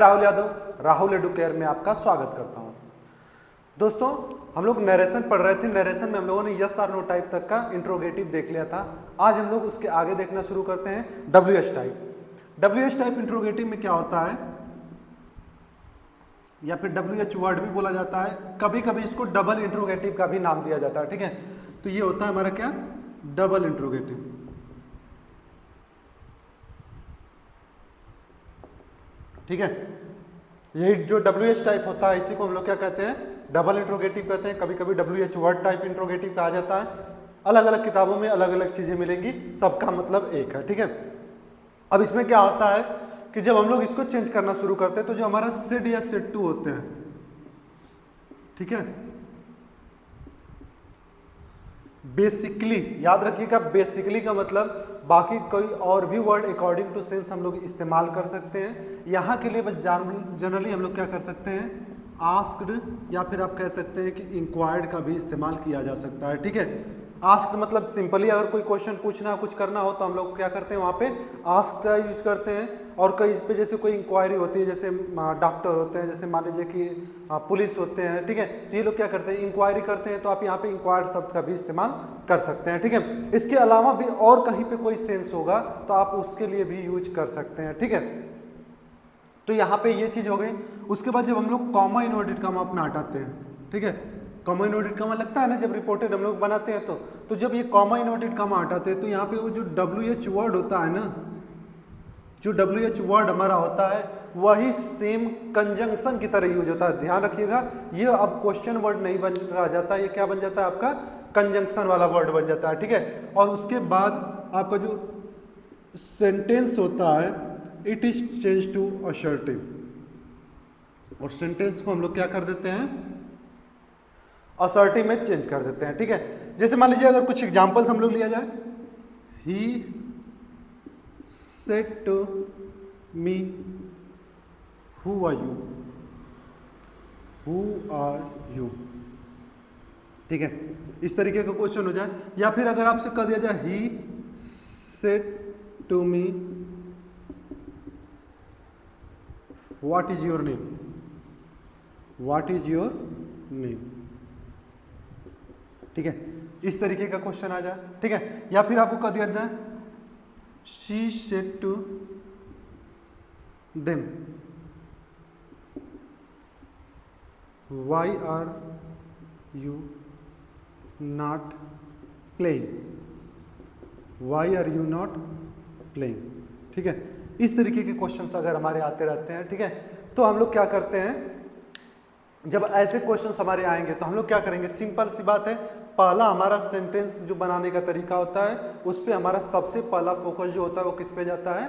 Rahul Yadav, Rahul Educare में आपका स्वागत करता हूं। दोस्तों, हम लोग नरेशन पढ़ रहे थे। नरेशन में हम लोगों ने यस और नो टाइप तक का इंट्रोगेटिव देख लिया था। आज हम लोग उसके आगे देखना शुरू करते हैं WH type. WH type interrogative में क्या होता है, या फिर डब्ल्यूएच वर्ड भी बोला जाता है, कभी कभी इसको डबल इंट्रोगेटिव का भी नाम दिया जाता है। ठीक है, तो ये होता है हमारा क्या, डबल इंट्रोगेटिव। ठीक है, यही जो डब्ल्यूएच टाइप होता है इसी को हम लोग क्या कहते हैं, डबल इंट्रोगेटिव कहते हैं। कभी कभी डब्ल्यूएच वर्ड टाइप इंट्रोगेटिव कहा जाता है। अलग अलग किताबों में अलग अलग चीजें मिलेंगी, सबका मतलब एक है। ठीक है, अब इसमें क्या होता है कि जब हम लोग इसको चेंज करना शुरू करते हैं तो जो हमारा सेड या सेड टू होते हैं, ठीक है, बेसिकली याद रखिएगा, बेसिकली का मतलब बाकी कोई और भी वर्ड अकॉर्डिंग टू सेंस हम लोग इस्तेमाल कर सकते हैं। यहाँ के लिए बस जनरली हम लोग क्या कर सकते हैं, आस्क्ड या फिर आप कह सकते हैं कि इंक्वायर्ड का भी इस्तेमाल किया जा सकता है। ठीक है, आस्क्ड मतलब सिंपली अगर कोई क्वेश्चन पूछना कुछ करना हो तो हम लोग क्या करते हैं, वहाँ पे आस्क का यूज करते हैं। और कई पे जैसे कोई इंक्वायरी होती है, जैसे डॉक्टर होते हैं, जैसे मान लीजिए कि पुलिस होते हैं, ठीक है, तो ये लोग क्या करते हैं, इंक्वायरी करते हैं, तो आप यहाँ पे इंक्वायर शब्द का भी इस्तेमाल कर सकते हैं। ठीक है, इसके अलावा भी और कहीं पे कोई सेंस होगा तो आप उसके लिए भी यूज कर सकते हैं। ठीक है, तो यहाँ पे ये चीज हो गई। उसके बाद जब हम लोग कॉमा इन्वर्टेड कॉमा अपना हटाते हैं, ठीक है, कॉमा इन्वर्टेड कॉमा लगता है ना जब रिपोर्टेड हम लोग बनाते हैं तो जब ये कॉमा इन्वर्टेड कॉमा हटाते हैं तो यहाँ पे वो जो डब्ल्यूएच वर्ड होता है ना, जो डब्ल्यूएच वर्ड हमारा होता है वही सेम कंजंक्शन की तरह यूज होता है। ध्यान रखिएगा, ये अब क्वेश्चन वर्ड नहीं बन रह जाता, ये क्या बन जाता है आपका, कंजंक्शन वाला वर्ड बन जाता है। ठीक है, और उसके बाद आपका जो सेंटेंस होता है it is change to assertive, और सेंटेंस को हम लोग क्या कर देते हैं, असर्टिव में चेंज कर देते हैं। ठीक है, जैसे मान लीजिए अगर कुछ एग्जांपल्स हम लोग लिया जाए, ही said to me who are you, who are you, ठीक है, इस तरीके का क्वेश्चन हो जाए। या फिर अगर आपसे कह दिया जाए he said to me what is your name, what is your name, ठीक है, इस तरीके का क्वेश्चन आ जाए। ठीक है, या फिर आपको कह दिया जाए she said to them why are you not playing, why are you not playing। ठीक है, इस तरीके के क्वेश्चंस अगर हमारे आते रहते हैं, ठीक है, तो हम लोग क्या करते हैं, जब ऐसे क्वेश्चंस हमारे आएंगे तो हम लोग क्या करेंगे, सिंपल सी बात है, पहला हमारा सेंटेंस जो बनाने का तरीका होता है उस पे हमारा सबसे पहला फोकस जो होता है वो किस पे जाता है,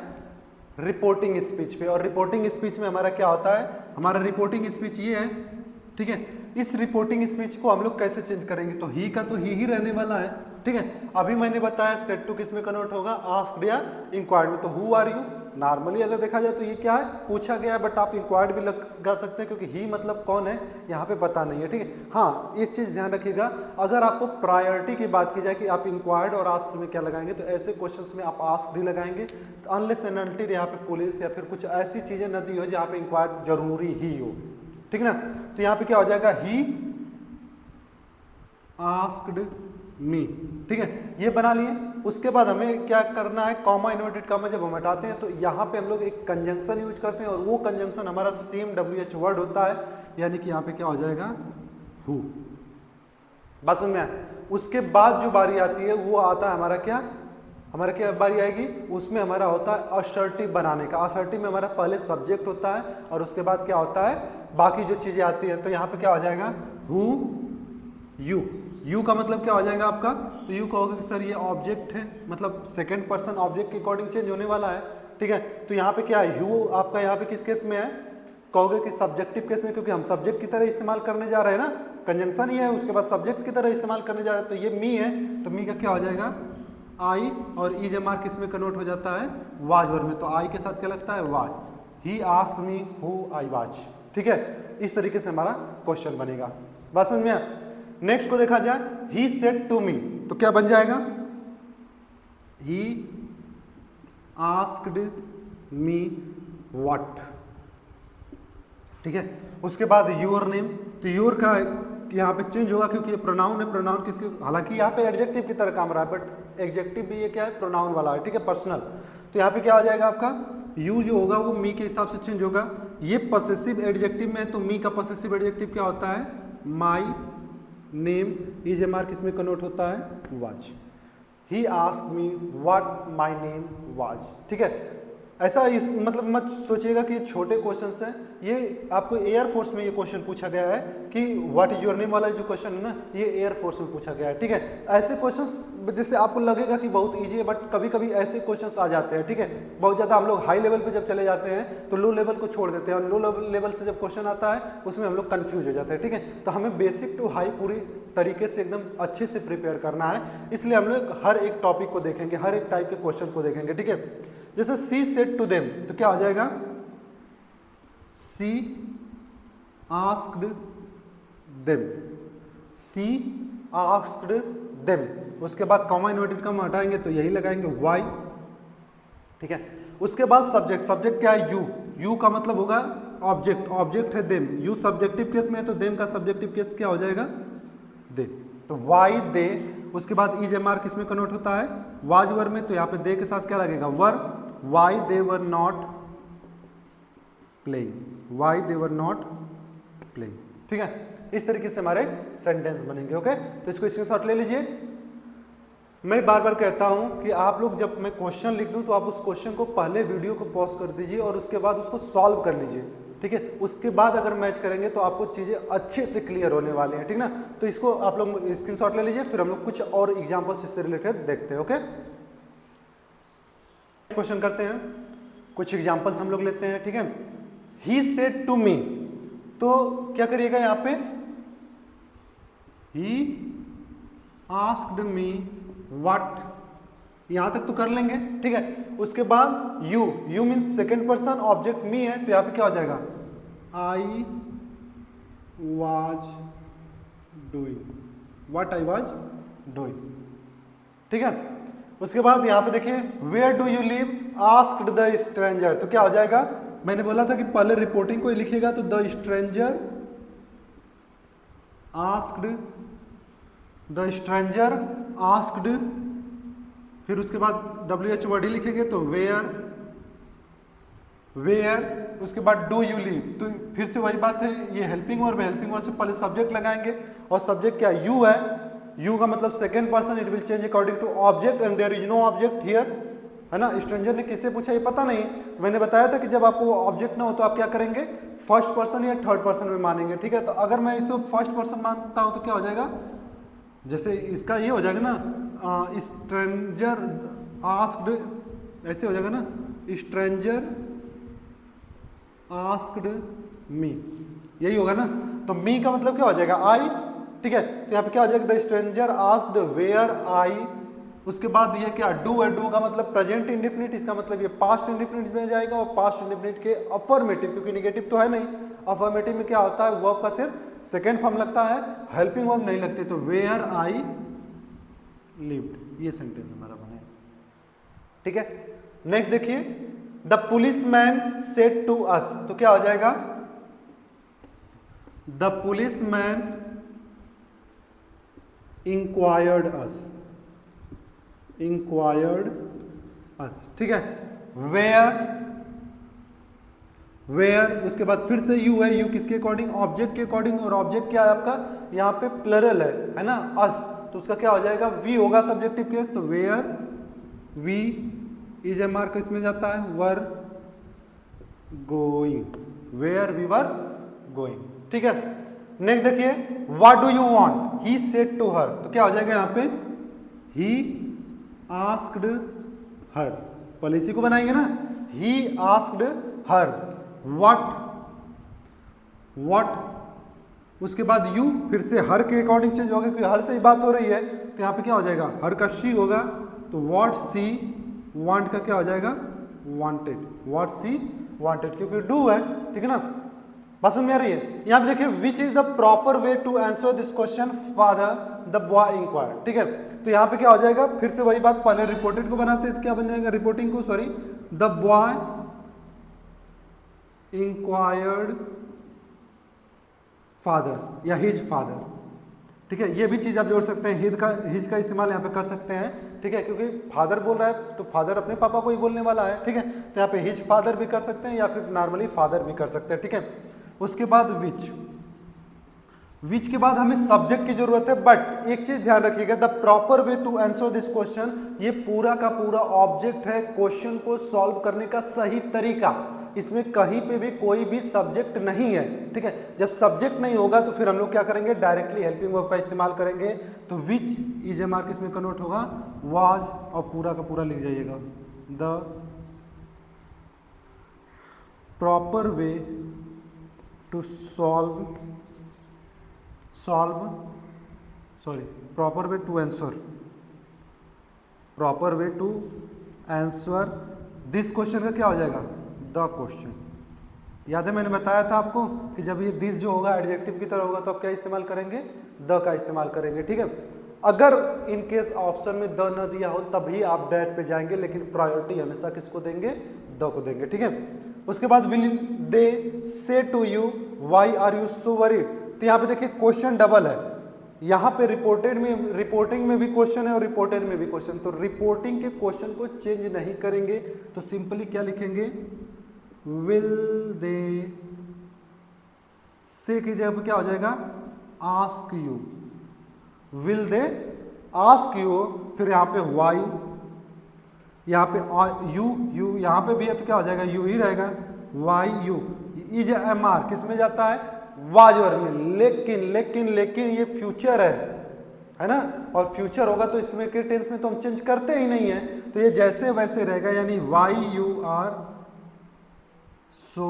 रिपोर्टिंग स्पीच पे। और रिपोर्टिंग स्पीच में हमारा क्या होता है, हमारा रिपोर्टिंग स्पीच ये है। ठीक है, इस रिपोर्टिंग स्पीच को हम लोग कैसे चेंज करेंगे, तो ही का तो ही रहने वाला है। ठीक है, अभी मैंने बताया सेड टू किस में कन्वर्ट होगा, आस्क्ड या इंक्वायर्ड में। तो हु आर यू नॉर्मली अगर देखा जाए तो ये क्या है, पूछा गया है, बट आप इंक्वायर्ड भी लगा सकते हैं क्योंकि ही मतलब कौन है यहाँ पे पता नहीं है। ठीक है, हाँ एक चीज ध्यान रखिएगा, अगर आपको प्रायोरिटी की बात की जाए कि आप इंक्वायर्ड और आस्क्ड में क्या लगाएंगे, तो ऐसे क्वेश्चंस में आप आस्क्ड ही लगाएंगे, तो अनलेस एंड अनटिल यहाँ पे पुलिस या फिर कुछ ऐसी चीजें न दी हो जहाँ पे इंक्वायर्ड जरूरी ही हो। ठीक ना, तो यहाँ पे क्या हो जाएगा, ही आस्क्ड मी। ठीक है, ये बना लिए। उसके बाद हमें क्या करना है, कॉमा इन्वर्टेड कॉमा जब हम हटाते हैं तो यहाँ पे हम लोग एक कंजंक्शन यूज करते हैं, और वो कंजंक्शन हमारा सेम डब्ल्यूएच वर्ड होता है, यानी कि यहाँ पे क्या हो जाएगा, हु। बात समझ में आया। उसके बाद जो बारी आती है वो आता है हमारा क्या, हमारा क्या बारी आएगी, उसमें हमारा होता है असर्टिव बनाने का। असर्टिव में हमारा पहले सब्जेक्ट होता है और उसके बाद क्या होता है, बाकी जो चीजें आती है। तो यहाँ पे क्या हो जाएगा, हु यू। यू का मतलब क्या हो जाएगा आपका, तो यू कहोगे कि सर ये ऑब्जेक्ट है, मतलब सेकंड पर्सन ऑब्जेक्ट के अकॉर्डिंग चेंज होने वाला है। ठीक है, तो यहाँ पे क्या है, यू आपका यहाँ पे किस केस में है, कहोगे कि सब्जेक्टिव केस में, क्योंकि हम सब्जेक्ट की तरह इस्तेमाल करने जा रहे हैं ना, कंजंक्शन ही है, उसके बाद सब्जेक्ट की तरह इस्तेमाल करने जा रहे हैं। तो ये मी है, तो मी का क्या हो जाएगा, आई, और ई जमा किस में कन्वर्ट हो जाता है, वाज वर्ड में। तो आई के साथ क्या लगता है, was. He asked me who I was. ठीक है, इस तरीके से हमारा क्वेश्चन बनेगा। बात समझ में। नेक्स्ट को देखा जाए, ही सेड टू मी, तो क्या बन जाएगा, ही आस्क्ड मी व्हाट। ठीक है। उसके बाद योर नेम, तो योर का यहाँ पे चेंज होगा क्योंकि ये प्रोनाउन है। प्रोनाउन किसके, हालांकि यहाँ पे एडजेक्टिव की तरह काम रहा है बट एडजेक्टिव भी ये क्या है, प्रोनाउन वाला है, ठीक है, पर्सनल। तो यहाँ पे क्या आ जाएगा आपका, यू जो होगा वो मी के हिसाब से चेंज होगा। ये पॉसेसिव एडजेक्टिव में है तो मी का पॉसेसिव एडजेक्टिव क्या होता है, my name is a mark, इसमें कन्वर्ट होता है was. He asked me what my name was, ठीक है। ऐसा इस मतलब मत सोचिएगा कि ये छोटे क्वेश्चंस हैं, ये आपको एयरफोर्स में ये क्वेश्चन पूछा गया है कि व्हाट इज योर नेम वाला जो क्वेश्चन है ना, ये एयरफोर्स में पूछा गया है, ठीक है। ऐसे क्वेश्चंस जैसे आपको लगेगा कि बहुत इजी है बट कभी कभी ऐसे क्वेश्चंस आ जाते हैं, ठीक है। बहुत ज़्यादा हम लोग हाई लेवल पे जब चले जाते हैं तो लो लेवल को छोड़ देते हैं, और लो लेवल से जब क्वेश्चन आता है उसमें हम लोग कन्फ्यूज हो जाते हैं, ठीक है। तो हमें बेसिक टू हाई पूरी तरीके से एकदम अच्छे से प्रिपेयर करना है, इसलिए हम लोग हर एक टॉपिक को देखेंगे, हर एक टाइप के क्वेश्चन को देखेंगे, ठीक है। जैसे सी सेड टू देम, तो क्या हो जाएगा, सी आस्क्ड देम, सी आस्क्ड देम। उसके बाद कॉमा इन्वर्टेड कॉमा हटाएंगे तो यही लगाएंगे वाई, ठीक है। उसके बाद सब्जेक्ट, सब्जेक्ट क्या है, यू, यू का मतलब होगा ऑब्जेक्ट, ऑब्जेक्ट है देम, यू सब्जेक्टिव केस में है तो देम का सब्जेक्टिव केस क्या हो जाएगा, दे, तो वाई दे। उसके बाद इज ए मार्क किसमें कन्वर्ट होता है, वाज वर में, तो यहाँ पे दे के साथ क्या लगेगा, were, why they were not playing, why they were not playing, ठीक है। इस तरीके से हमारे सेंटेंस बनेंगे, ओके। तो इसको स्क्रीनशॉट ले लीजिए। मैं बार बार कहता हूं कि आप लोग जब मैं क्वेश्चन लिख दूं तो आप उस क्वेश्चन को पहले वीडियो को पॉज कर दीजिए और उसके बाद उसको सॉल्व कर लीजिए, ठीक है। उसके बाद अगर मैच करेंगे तो आपको चीजें अच्छे से क्लियर होने वाली हैं, ठीक ना। तो इसको आप लोग स्क्रीनशॉट ले लीजिए, फिर हम लोग कुछ और एग्जांपल्स इससे रिलेटेड देखते हैं, ओके। क्वेश्चन करते हैं, कुछ एग्जांपल्स हम लोग लेते हैं, ठीक है। ही सेड टू मी, तो क्या करिएगा यहाँ पे, ही आस्क्ड मी व्हाट, यहां तक तो कर लेंगे, ठीक है। उसके बाद you, you means second person, object me है, तो यहाँ पे क्या हो जाएगा, I was doing, what I was doing, ठीक है। उसके बाद यहाँ पे देखिए, where do you live, asked the stranger, तो क्या हो जाएगा, मैंने बोला था कि पहले रिपोर्टिंग को ही लिखिएगा, तो the stranger asked, the stranger asked, फिर उसके बाद WH वर्ड ही लिखेंगे तो वेयर, वेयर। उसके बाद डू यू लिव, तो फिर से वही बात है, ये हेल्पिंग वर्ब है, हेल्पिंग वर्ब से पहले सब्जेक्ट लगाएंगे, और सब्जेक्ट क्या, यू है, यू का मतलब second person, it will change according to object and there is no object here, है ना। स्ट्रेंजर ने किससे पूछा ये पता नहीं, तो मैंने बताया था कि जब आपको ऑब्जेक्ट ना हो तो आप क्या करेंगे, फर्स्ट पर्सन या थर्ड पर्सन में मानेंगे, ठीक है। तो अगर मैं इसे फर्स्ट पर्सन मानता हूं तो क्या हो जाएगा, जैसे इसका ये हो जाएगा ना, स्ट्रेंजर आस्क्ड, ऐसे हो जाएगा ना, स्ट्रेंजर आस्क्ड मी, यही होगा ना। तो मी का मतलब क्या हो जाएगा, आई, ठीक है। तो यहाँ पे क्या हो जाएगा, the stranger asked where I. उसके बाद ये क्या, डू है, डू का मतलब प्रेजेंट इंडेफिनिट, इसका मतलब ये पास्ट इंडेफिनिट में जाएगा, और पास्ट इंडेफिनिट के अफर्मेटिव, क्योंकि निगेटिव तो है नहीं, अफर्मेटिव में क्या होता है, वर्ब का सिर्फ सेकेंड फॉर्म लगता है, हेल्पिंग वर्ब नहीं लगते, तो वेयर आई लिव्ड, ये सेंटेंस हमारा बने, ठीक है। नेक्स्ट देखिए, the policeman said to us, तो क्या हो जाएगा, the policeman inquired us, inquired us, ठीक है। वेयर, वेयर, उसके बाद फिर से यू है, यू किसके अकॉर्डिंग, ऑब्जेक्ट के अकॉर्डिंग, और ऑब्जेक्ट क्या है आपका, यहाँ पे प्लरल है ना, अस, तो उसका क्या हो जाएगा, वी होगा सब्जेक्टिव केस, तो where we, is a mark इसमें जाता है, were going, where we were going, ठीक है। नेक्स्ट देखिए, what do you want, he said to her, तो क्या हो जाएगा यहाँ पे, ही आस्क्ड हर, पहले इसी को बनाएंगे ना, he asked her what, what, उसके बाद यू, फिर से हर के अकॉर्डिंग चेंज होगा क्योंकि हर से ही बात हो रही है, तो यहाँ पे क्या हो जाएगा, हर का शी होगा, तो व्हाट सी वांट का क्या हो जाएगा, वांटेड, व्हाट सी वांटेड, क्योंकि डू है, ठीक है ना। बात समझ में आ रही है। यहाँ पे देखिए, which is the proper way to answer this question, father the boy inquired, ठीक है। तो यहाँ पे क्या हो जाएगा, फिर से वही बात, पहले रिपोर्टेड को बनाते हैं तो क्या बन जाएगा, रिपोर्टिंग को, sorry, the boy inquired father या हिज फादर। ठीक है, ये भी चीज़ आप जोड़ सकते हैं, हिज का इस्तेमाल यहाँ पे कर सकते हैं। ठीक है, क्योंकि फादर बोल रहा है तो फादर अपने पापा को ही बोलने वाला है। ठीक है, तो यहाँ पे हिज फादर भी कर सकते हैं या फिर नॉर्मली फादर भी कर सकते हैं। ठीक है, उसके बाद विच के बाद हमें सब्जेक्ट की जरूरत है। बट एक चीज ध्यान रखिएगा, the proper way to answer this question, ये पूरा का पूरा ऑब्जेक्ट है, क्वेश्चन को सॉल्व करने का सही तरीका। इसमें कहीं पे भी कोई भी सब्जेक्ट नहीं है। ठीक है, जब सब्जेक्ट नहीं होगा तो फिर हम लोग क्या करेंगे, डायरेक्टली हेल्पिंग वर्ब का इस्तेमाल करेंगे। तो विच इज मार्क इसमें कन्वर्ट होगा वाज, और पूरा का पूरा लिख जाइएगा, the proper way to proper way to answer this question का क्या हो जाएगा, द क्वेश्चन। याद है मैंने बताया था आपको कि जब ये दिस जो होगा एडजेक्टिव की तरह होगा तो आप क्या इस्तेमाल करेंगे, द का इस्तेमाल करेंगे। ठीक है, अगर इन केस ऑप्शन में द न दिया हो तभी आप डैट पे जाएंगे, लेकिन प्रायोरिटी हमेशा किसको देंगे, द को देंगे। ठीक है, उसके बाद will they say to you why are you so worried. तो यहाँ पे देखिए क्वेश्चन डबल है, यहाँ पे रिपोर्टिंग में भी क्वेश्चन है और रिपोर्टेड में भी क्वेश्चन। तो रिपोर्टिंग के क्वेश्चन को चेंज नहीं करेंगे, तो सिंपली क्या लिखेंगे, विल दे से की जगह पे क्या हो जाएगा, ask you, will they ask you. फिर यहाँ पे वाई, यहाँ पे यू यहाँ पे भी है तो क्या हो जाएगा, यू ही रहेगा, Y U. Is am are किस में जाता है, वाज और में। लेकिन ये फ्यूचर है ना, और फ्यूचर होगा तो इसमें के टेंस में तो हम चेंज करते ही नहीं है, तो ये जैसे वैसे रहेगा, यानी why you are so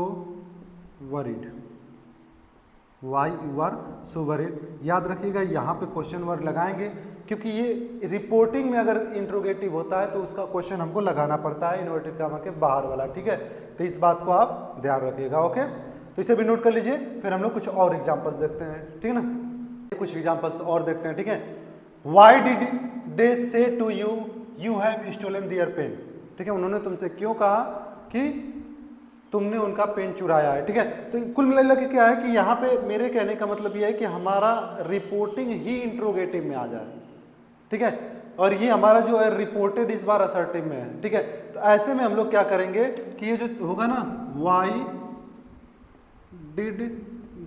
worried, why you are so worried. याद रखिएगा यहाँ पे क्वेश्चन वर्ड लगाएंगे, क्योंकि ये रिपोर्टिंग में अगर इंट्रोगेटिव होता है तो उसका क्वेश्चन हमको लगाना पड़ता है इन्वर्टेड कॉमा के बाहर वाला। ठीक है, तो इस बात को आप ध्यान रखिएगा। ओके, तो इसे भी नोट कर लीजिए। फिर हम लोग कुछ और एग्जांपल्स देखते हैं, ठीक है ना, कुछ एग्जांपल्स और देखते हैं। ठीक है, why did they say to you you have stolen their pen. ठीक है, उन्होंने तुमसे क्यों कहा कि तुमने उनका पेन चुराया है। ठीक है, तो कुल मिला के क्या है कि यहाँ पे मेरे कहने का मतलब यह है कि हमारा रिपोर्टिंग ही इंट्रोगेटिव में आ जाए। ठीक है, और ये हमारा जो है रिपोर्टेड इस बार असर्टिव में है। ठीक है, तो ऐसे में हम लोग क्या करेंगे कि ये जो होगा ना, वाई डिड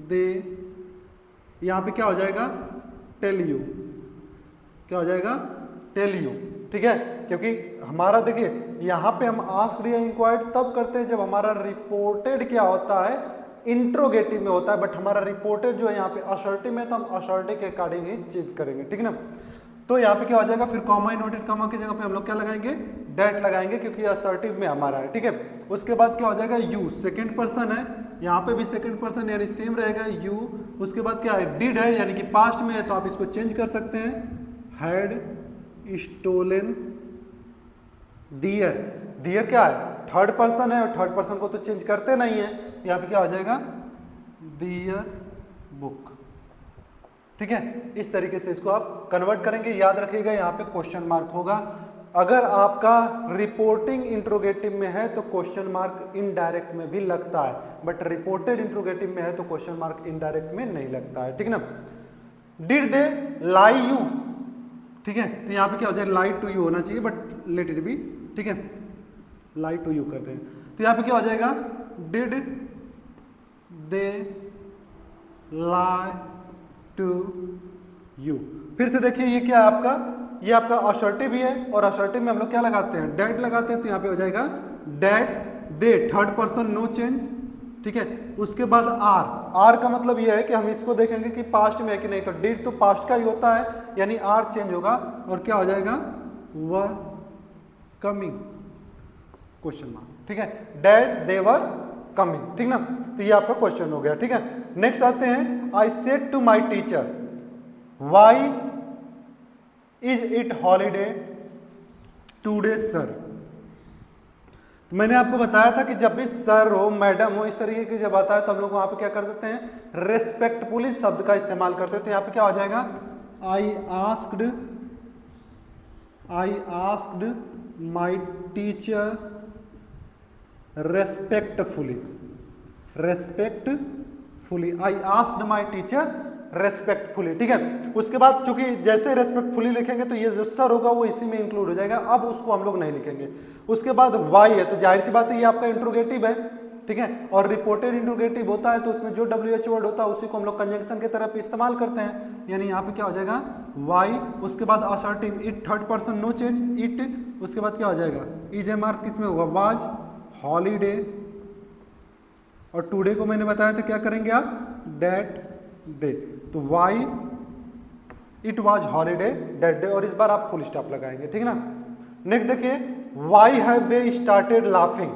दे, यहाँ पे क्या हो जाएगा, टेल यू, क्या हो जाएगा, टेल यू। ठीक है, क्योंकि हमारा देखिए यहाँ पे हम आस्क्ड या इंक्वायर्ड तब करते हैं जब हमारा रिपोर्टेड क्या होता है, इंट्रोगेटिव में होता है। बट हमारा रिपोर्टेड जो है यहाँ पे असर्टिव में, तो हम असर्टिव के अकॉर्डिंग ही चेंज करेंगे। ठीक है ना, तो यहाँ पे क्या हो जाएगा, फिर कॉमा इनवर्टेड कॉमा की जगह पे हम लोग क्या लगाएंगे, डेट लगाएंगे, क्योंकि असर्टिव में हमारा है। ठीक है, उसके बाद क्या हो जाएगा, यू सेकंड पर्सन है, यहाँ पे भी सेकंड पर्सन यानी सेम रहेगा यू। उसके बाद क्या है, डिड है यानी कि पास्ट में है, तो आप इसको चेंज कर सकते हैं, हैड स्टोलन दियर। दियर क्या है, थर्ड पर्सन है, और थर्ड पर्सन को तो चेंज करते नहीं है, यहाँ पे क्या हो जाएगा, दियर बुक। ठीक है, इस तरीके से इसको आप कन्वर्ट करेंगे। याद रखिएगा यहाँ पे क्वेश्चन मार्क होगा। अगर आपका रिपोर्टिंग इंट्रोगेटिव में है तो क्वेश्चन मार्क इनडायरेक्ट में भी लगता है, बट रिपोर्टेड इंट्रोगेटिव में है तो क्वेश्चन मार्क इनडायरेक्ट में नहीं लगता है। ठीक है ना, डिड दे लाई यू। ठीक है, तो यहाँ पे क्या हो जाए, लाई टू यू होना चाहिए, बट लेट इट बी। ठीक है, लाई टू यू करते हैं, तो यहाँ पे क्या हो जाएगा, did they lie to you. फिर से देखिए ये क्या है आपका, ये आपका असर्टिव ही है, और असर्टिव में हम लोग क्या लगाते हैं, डेट लगाते हैं, तो यहाँ पे हो जाएगा डेट दे, थर्ड पर्सन नो चेंज। ठीक है, उसके बाद आर, आर का मतलब ये है कि हम इसको देखेंगे कि पास्ट में है कि नहीं, तो डिड तो पास्ट का ही होता है, यानी आर चेंज होगा, और क्या हो जाएगा, वर कमिंग क्वेश्चन मार्क। ठीक है, डेट दे वर कमिंग। ठीक ना, तो ये आपका क्वेश्चन हो गया। ठीक है, नेक्स्ट आते हैं, I said to my teacher why is it holiday today sir. तो मैंने आपको बताया था कि जब भी सर हो, मैडम हो, इस तरीके की जब आता है तो हम लोग वहां पे क्या कर देते हैं, रेस्पेक्टफुली शब्द का इस्तेमाल करते थे। यहाँ पे क्या हो जाएगा, I asked my teacher respectfully respectfully, I asked my teacher respectfully, ठीक है। उसके बाद चूंकि जैसे रेस्पेक्टफुली लिखेंगे तो ये जो सर होगा वो इसी में इंक्लूड हो जाएगा, अब उसको हम लोग नहीं लिखेंगे। उसके बाद वाई है तो जाहिर सी बात है ये आपका इंट्रोगेटिव है, ठीक है, और रिपोर्टेड इंट्रोगेटिव होता है तो उसमें जो WH वर्ड होता है उसी को हम लोग कंजंक्शन की तरफ इस्तेमाल करते हैं, यानी यहाँ पे क्या हो जाएगा वाई। उसके बाद assertive, it third person no change, it. उसके बाद क्या हो जाएगा EJ किस में होगा, वाज, हॉलीडे, और टुडे को मैंने बताया था क्या करेंगे आप, दैट डे, तो why it was holiday that day, और इस बार आप फुल स्टॉप लगाएंगे, ठीक है ना। नेक्स्ट देखिए, why have they started laughing,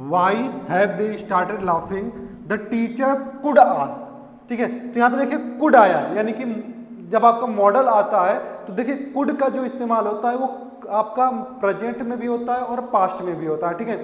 why have they started laughing the teacher could ask, ठीक है। तो यहाँ पे देखिए कुड आया, यानी कि जब आपका मॉडल आता है तो देखिए कुड का जो इस्तेमाल होता है वो आपका प्रेजेंट में भी होता है और पास्ट में भी होता है, ठीक है।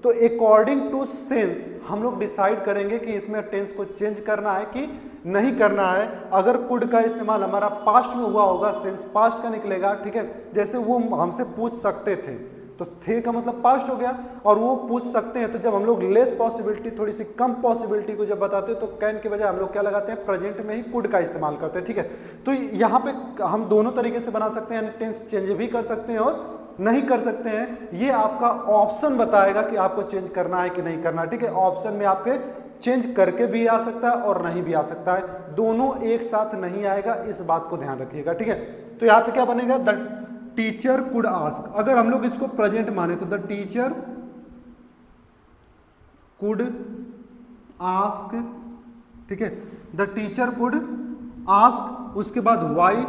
तो अकॉर्डिंग टू सेंस हम लोग डिसाइड करेंगे कि इसमें टेंस को चेंज करना है कि नहीं करना है। अगर कुड का इस्तेमाल हमारा पास्ट में हुआ होगा, सेंस पास्ट का निकलेगा, ठीक है। जैसे वो हमसे पूछ सकते थे तो थे का मतलब पास्ट हो गया, और वो पूछ सकते हैं तो जब हम लोग लेस पॉसिबिलिटी, थोड़ी सी कम पॉसिबिलिटी को जब बताते हैं तो कैन के बजाय हम लोग क्या लगाते हैं, प्रेजेंट में ही कुड का इस्तेमाल करते हैं, ठीक है। तो यहाँ पे हम दोनों तरीके से बना सकते हैं, टेंस चेंज भी कर सकते हैं और नहीं कर सकते हैं। ये आपका ऑप्शन बताएगा कि आपको चेंज करना है कि नहीं करना है, ठीक है। ऑप्शन में आपके चेंज करके भी आ सकता है और नहीं भी आ सकता है, दोनों एक साथ नहीं आएगा, इस बात को ध्यान रखिएगा, ठीक है। तो यहाँ पे क्या बनेगा, द टीचर कुड आस्क, अगर हम लोग इसको प्रेजेंट माने तो द टीचर कुड आस्क, ठीक है, द टीचर कुड आस्क। उसके बाद वाई,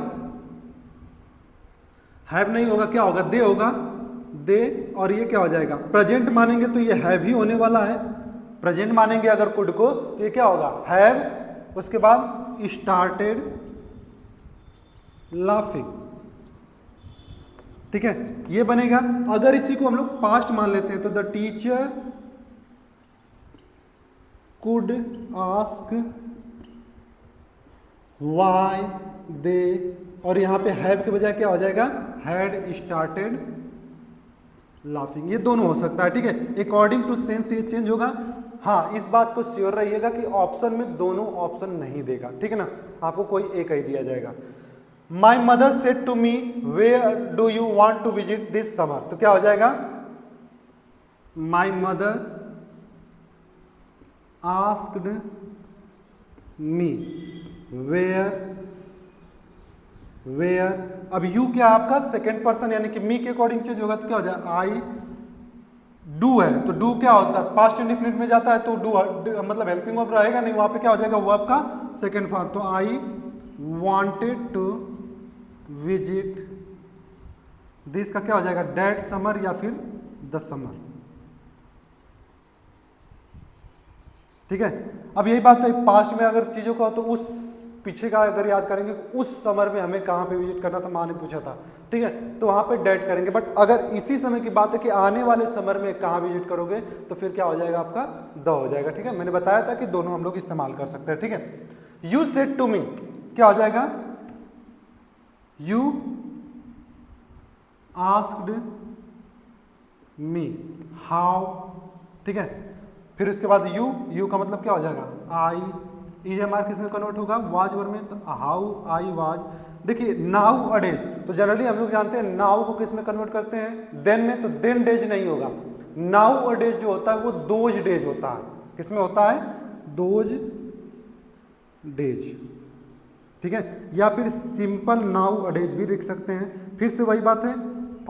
हैव नहीं होगा, क्या होगा, दे होगा, दे, और ये क्या हो जाएगा, प्रेजेंट मानेंगे तो ये हैव ही होने वाला है, प्रेजेंट मानेंगे अगर कुड को तो ये क्या होगा, हैव। उसके बाद स्टार्टेड लाफिंग, ठीक है, ये बनेगा। अगर इसी को हम लोग पास्ट मान लेते हैं तो the teacher could ask why they, और यहां पे हैव के बजाय क्या हो जाएगा, हैड स्टार्टेड लाफिंग। ये दोनों हो सकता है, ठीक है। अकॉर्डिंग टू सेंस ये चेंज होगा। हाँ, इस बात को श्योर रहिएगा कि ऑप्शन में दोनों ऑप्शन नहीं देगा, ठीक है ना, आपको कोई एक ही दिया जाएगा। My mother said to me where do you want to visit this summer, तो क्या हो जाएगा, my mother asked me where, अब यू क्या आपका सेकेंड पर्सन यानी कि मी के अकॉर्डिंग चेंज होगा तो क्या हो जाएगा, आई डू है तो डू क्या होता है, पास्ट इंडेफिनिट में जाता है तो डू मतलब हेल्पिंग वर्ब रहेगा नहीं, वहां पे क्या हो जाएगा, वो आपका सेकेंड फॉर्म। तो I wanted to visit this का क्या हो जाएगा, दैट समर या फिर द समर, ठीक है। अब यही बात है, पास्ट में अगर चीजों का हो तो उस पीछे का अगर याद करेंगे उस समर में हमें कहाँ पे विजिट करना था, माँ ने पूछा था, ठीक है, तो वहां पे डेट करेंगे। बट अगर इसी समय की बात है कि आने वाले समर में कहाँ विजिट करोगे तो फिर क्या हो जाएगा, आपका द हो जाएगा, ठीक है। मैंने बताया था कि दोनों हम लोग इस्तेमाल कर सकते हैं, ठीक है। यू सेड टू मी क्या हो जाएगा, यू आस्क्ड मी हाउ, ठीक है। फिर उसके बाद यू का मतलब क्या हो जाएगा, आई, EMR किस में कन्वर्ट होगा, वाज वर्ब में, तो हाउ आई वाज। देखिए नाउ अ डेज, तो जनरली हम लोग जानते हैं नाउ को किस में कन्वर्ट करते हैं, देन में, तो देन डेज नहीं होगा। नाउ अ डेज जो होता है वो दोज डेज होता है, किस में होता है, दोज डेज, ठीक है। या फिर सिंपल नाउ अ डेज भी लिख सकते हैं। फिर से वही बात है,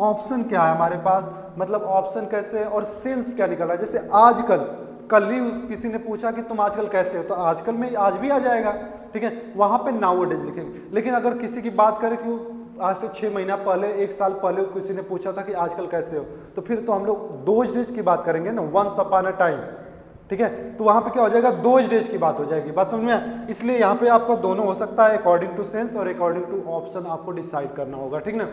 ऑप्शन क्या है हमारे पास, मतलब ऑप्शन कैसे है और सेंस क्या निकल रहा है। जैसे आजकल, कल ही किसी ने पूछा कि तुम आजकल कैसे हो, तो आजकल में आज भी आ जाएगा, ठीक है, वहां पे नाउ अ डेज लिखेंगे। लेकिन अगर किसी की बात करें कि आज से 6 महीना पहले, 1 साल पहले किसी ने पूछा था कि आजकल कैसे हो, तो फिर तो हम लोग दोज डेज की बात करेंगे ना, वंस अपॉन अ टाइम, ठीक है। तो वहां पे क्या हो जाएगा, दोज डेज की बात हो जाएगी, बात समझ में। इसलिए यहाँ पे आपका दोनों हो सकता है, अकॉर्डिंग टू सेंस और अकॉर्डिंग टू ऑप्शन आपको डिसाइड करना होगा, ठीक ना।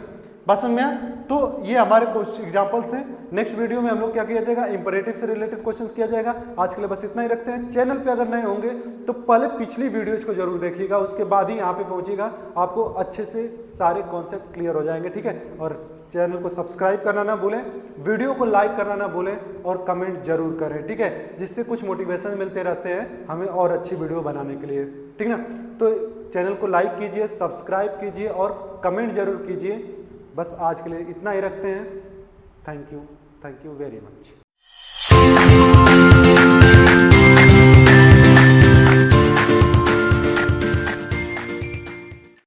बात समझ में आया? तो ये हमारे कुछ एग्जांपल्स हैं। नेक्स्ट वीडियो में हम लोग क्या किया जाएगा, इंपरेटिव से रिलेटेड क्वेश्चंस किया जाएगा। आज के लिए बस इतना ही रखते हैं। चैनल पे अगर नए होंगे तो पहले पिछली वीडियोज को जरूर देखिएगा, उसके बाद ही यहाँ पे पहुंचिएगा, आपको अच्छे से सारे कॉन्सेप्ट क्लियर हो जाएंगे, ठीक है। और चैनल को सब्सक्राइब करना ना भूलें, वीडियो को लाइक करना ना भूलें और कमेंट जरूर करें, ठीक है, जिससे कुछ मोटिवेशन मिलते रहते हैं हमें और अच्छी वीडियो बनाने के लिए, ठीक ना। तो चैनल को लाइक कीजिए, सब्सक्राइब कीजिए और कमेंट जरूर कीजिए। बस आज के लिए इतना ही रखते हैं। Thank you very much.